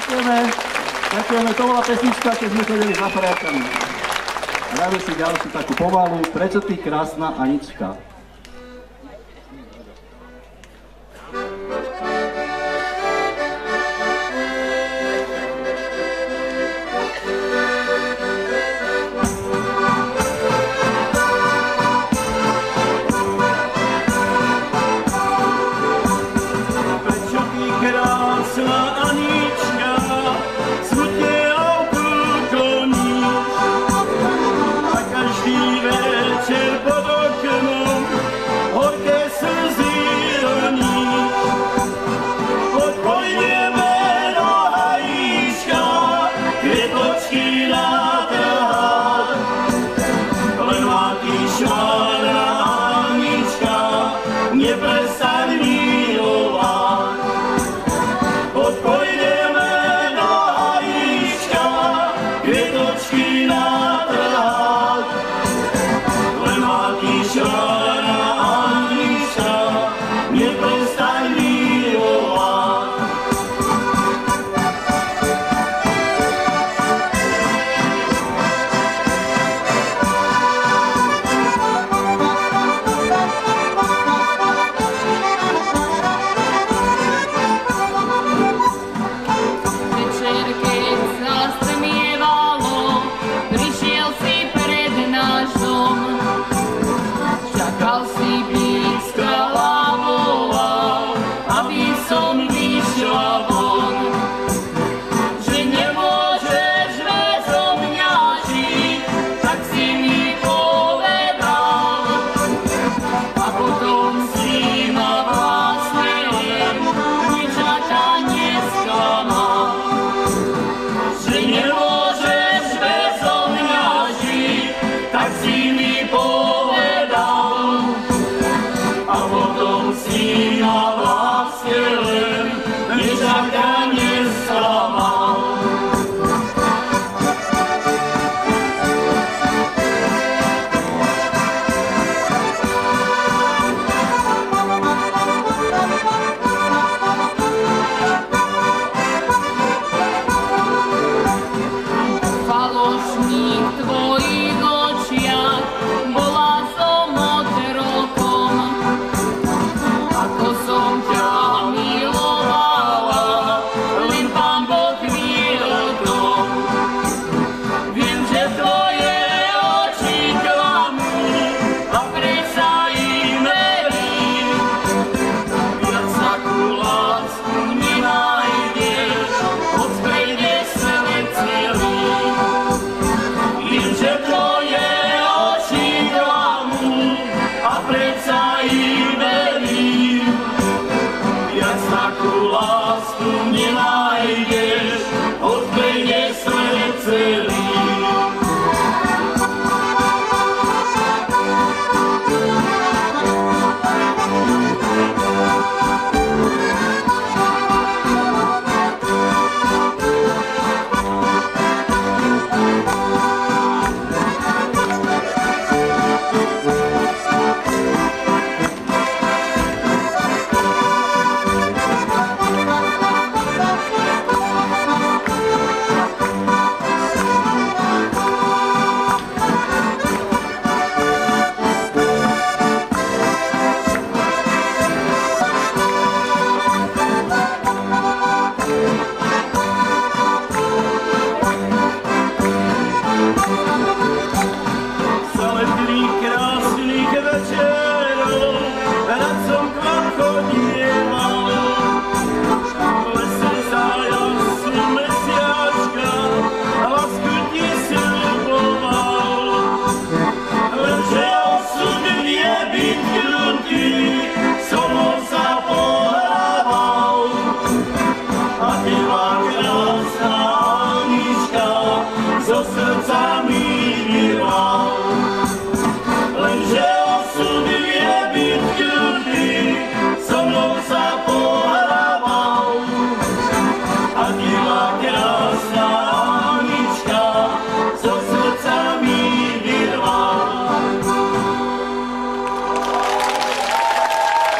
Ďakujeme, to bola pesnička, keď sme chodili za frajakami. A dáme si ďalšiu takú pomalu, Prečo ty krásna Anička. Ďakujeme.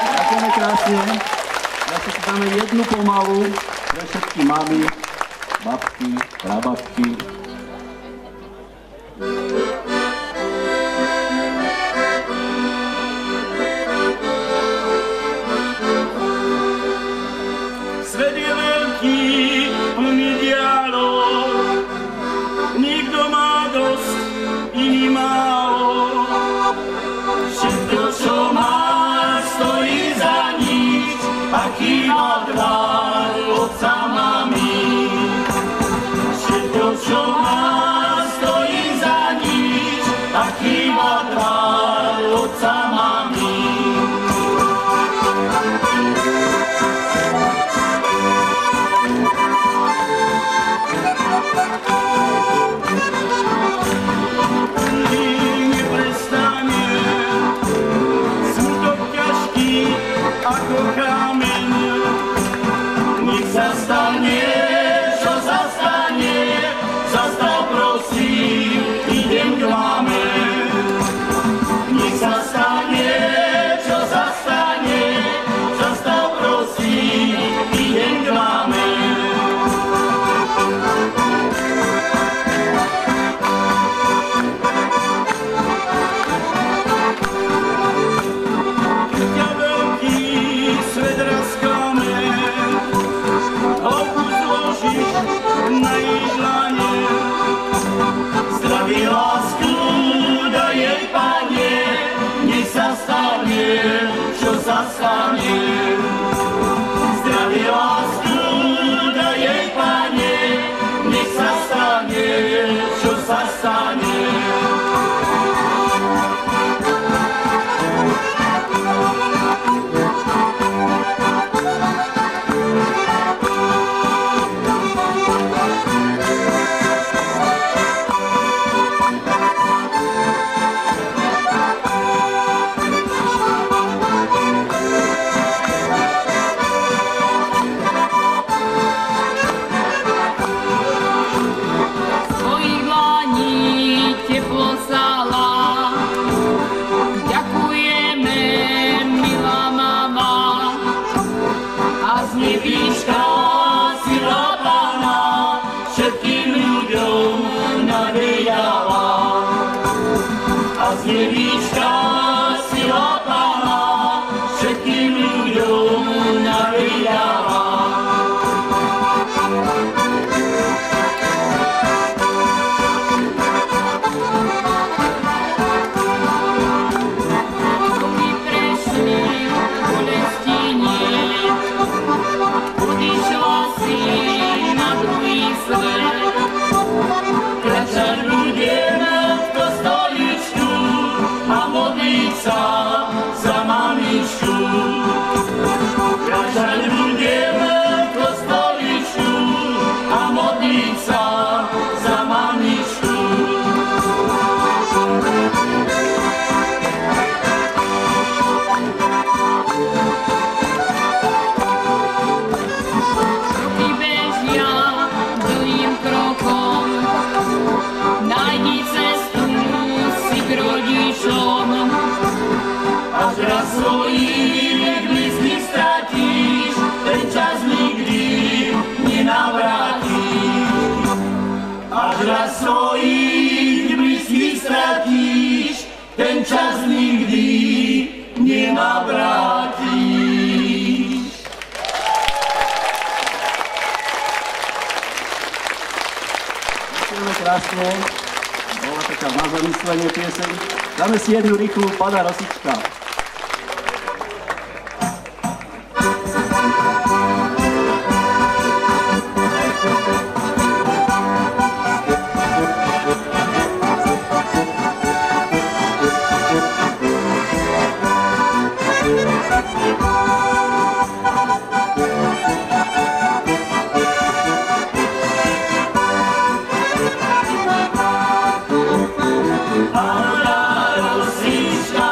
Ďakujeme krásne. Zase si dáme jednu pomalu pre všetky mamy, pre všetky táty, pre všetky tety, pre všetky babky, prababky. Svet je veľký, plný dialog, niekto má dosť, iný málo. Všetko, čo má, stojí za nič, a chýba tvár otca mami. Všetko, čo má, stojí za nič, a chýba tvár otca mami. Ako kameň, nech sa stane, čo sa stane, zastav prosím, idem k máme. Nech sa stane, čo sa stane, zastav prosím, idem k máme. Svet razklame, hlavu zložíš na jej dlane. Zdraví lásku daj jej, Pane, nech sa stane, čo sa stane. Zdraví lásku daj jej, Pane, nech sa stane, čo sa stane. Jevíčka, sila Pána, všetkým ľuďom navíjava. Roky prešli bolesti nie, odišla si na druhý svet. Kľačať budem v kostoličku a modliť sa za mamičku. Kľačať budem v kostoličku a modliť sa za mamičku. Roky bežia dlhým krokom, nájdi cestu si k rodičom. Až raz svojich blízkych stratíš, ten čas nikdy nenavrátiš. Až raz svojich blízkych stratíš, ten čas nikdy nenavrátiš. Ďakujeme krásne. Bola taká na zamyslenie pieseň. Dáme si jednu rýchlu Pána Rosička. Pána Rosička,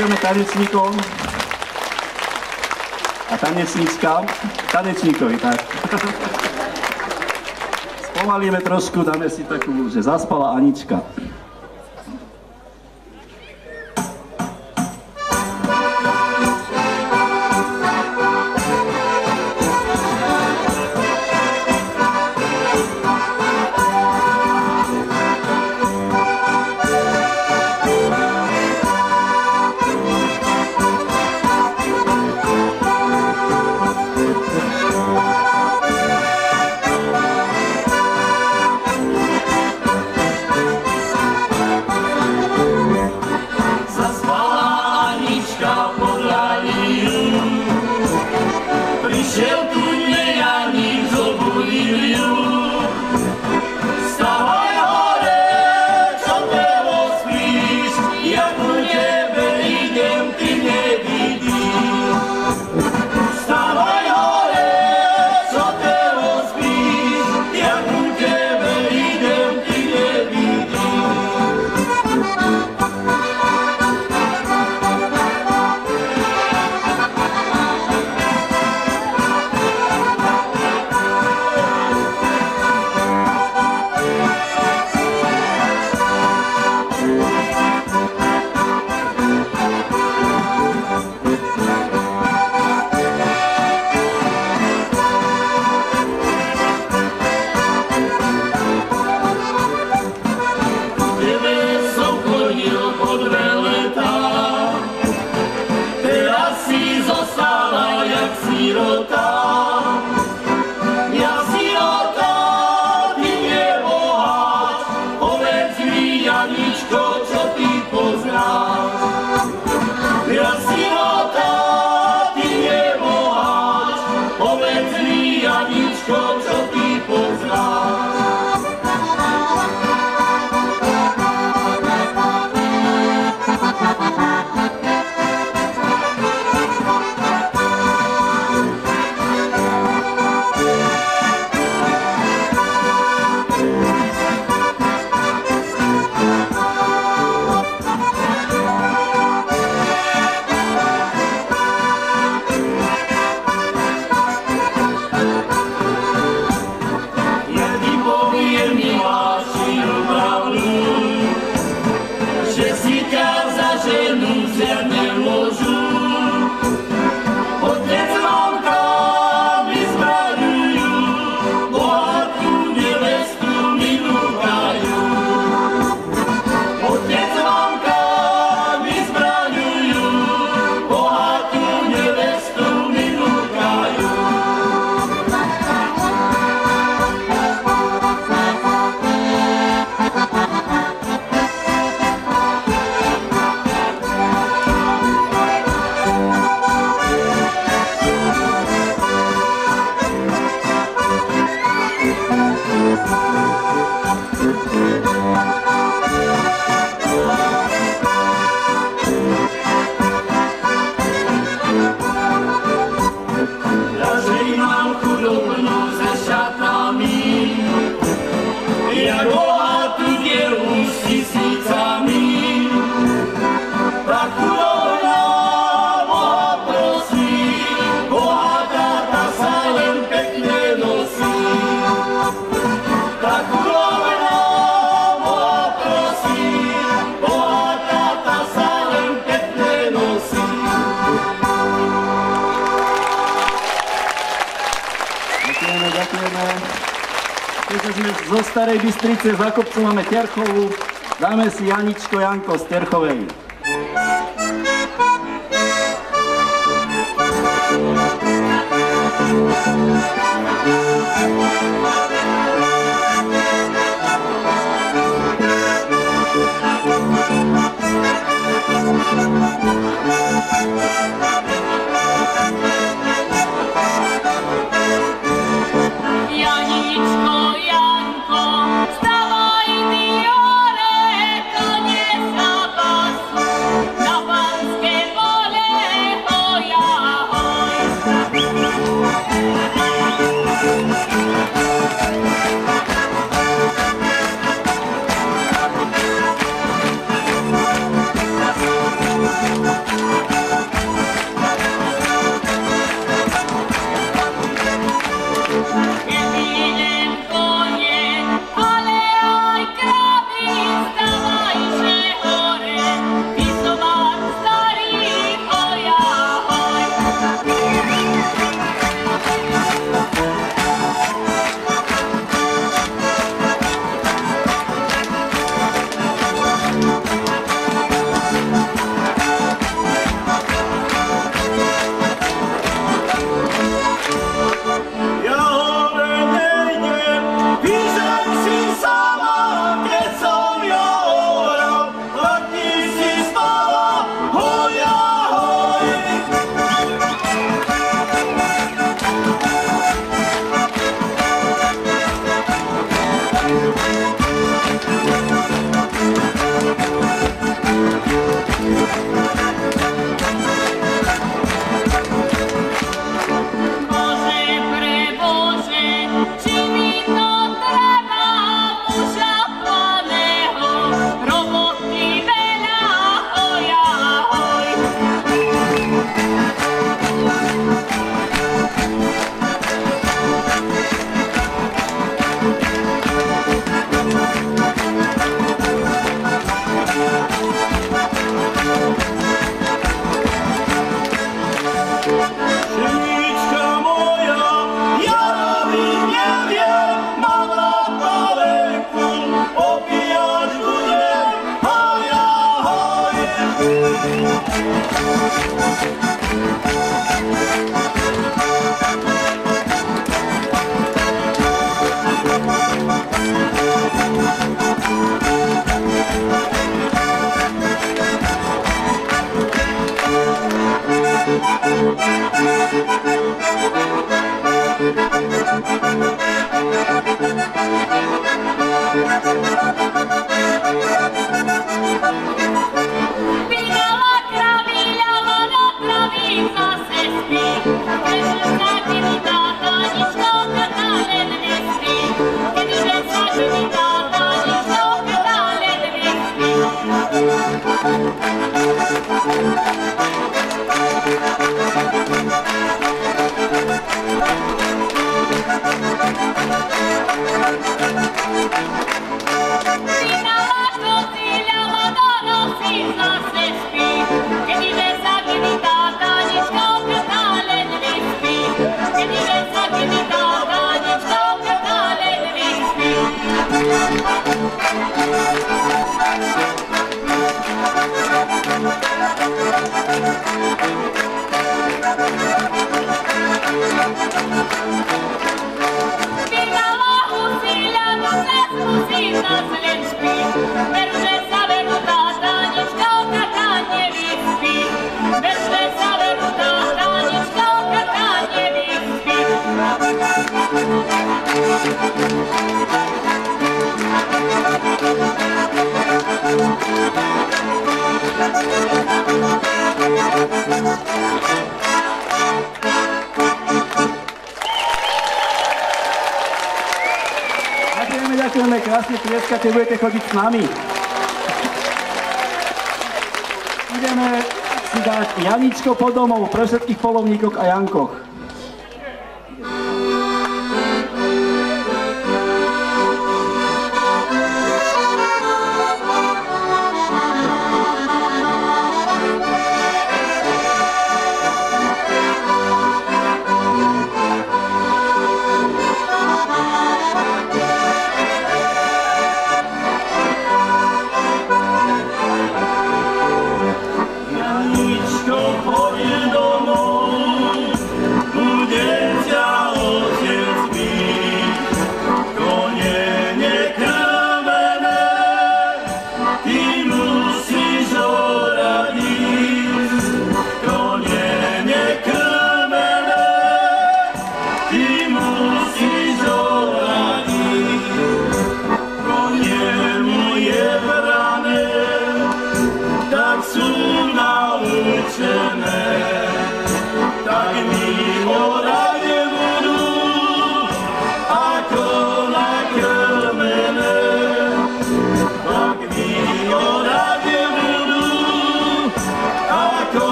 Ďakujeme tanečníkom a tanečníčkám, tanečníkovi, tak. Spomalíme trošku, dáme si takú, že zaspala Anička. jak bohatú dievu s tisícami. Tak chudobná Boha prosí, bohatá tá sa len pekne nosí. Tak chudobná Boha prosí, bohatá tá sa len pekne nosí. Ďakujeme. Keďže sme zo Starej Bystrice, za kopcu máme Terchovú, dáme si Janičko Janko z Terchovej. Janičko, Janko, wstawaj ty ore, to nie zapas, na pańskie pole, oj, ahoj. Ďakujeme krásne tlieskate, budete chodiť s nami. Ideme si dať Janičko po domov pre všetkých polovníkoch a Jankoch.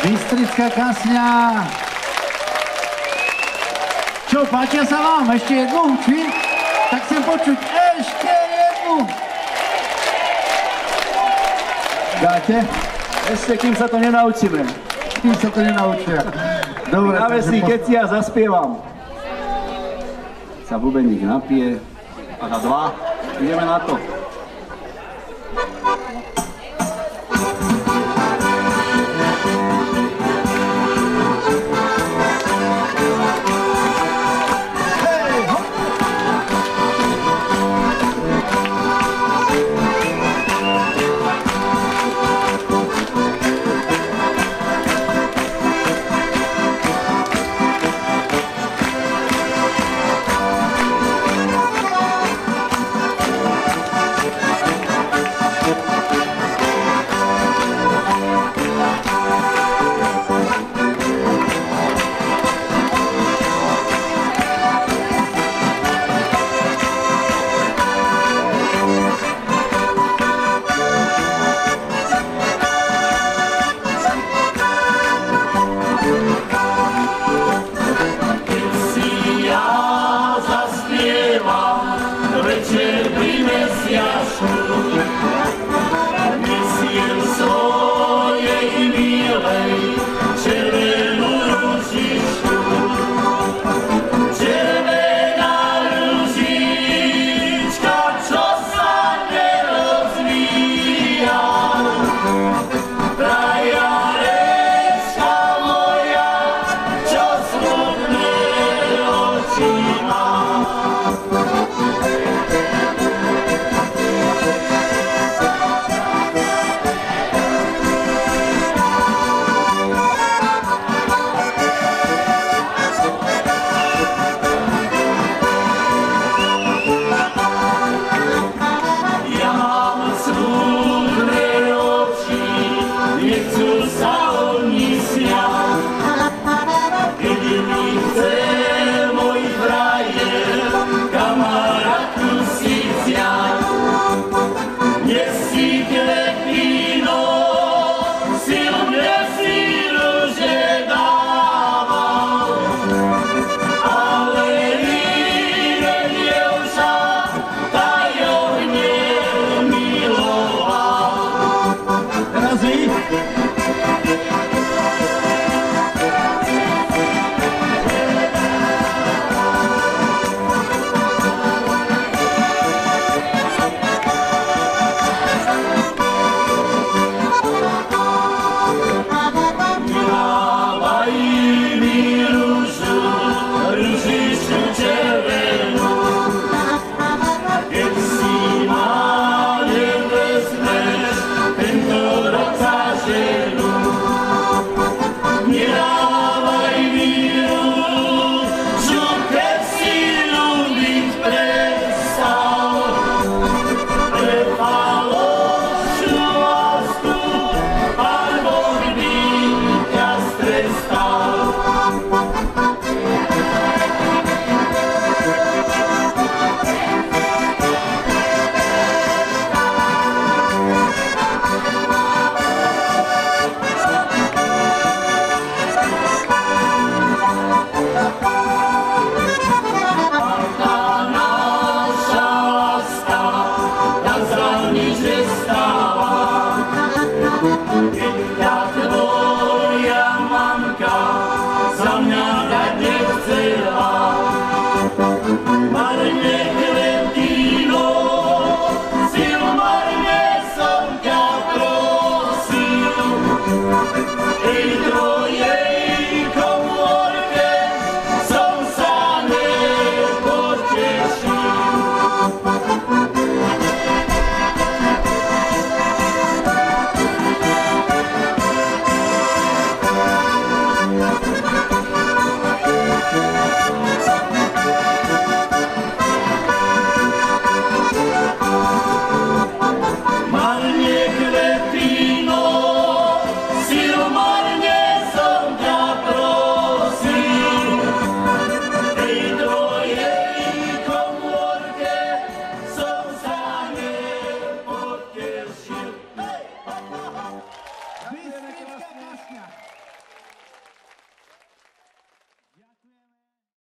Bystrická kasňa. Čo, páčia sa vám? Ešte jednu, či? Tak chcem počuť ešte jednu. Dáte? Ešte, kým sa to nenaučíme. Kým sa to nenaučia. Dobre. Dáme si, keď si ja zaspievam. Sa bubeník napije. A na 2. Ideme na to. tej tvojej komórke som sa nepotešil. Marne kvetino, silmarne som ťa prosil, tej tvojej komórke som sa nepotešil. Bystrická kašňa.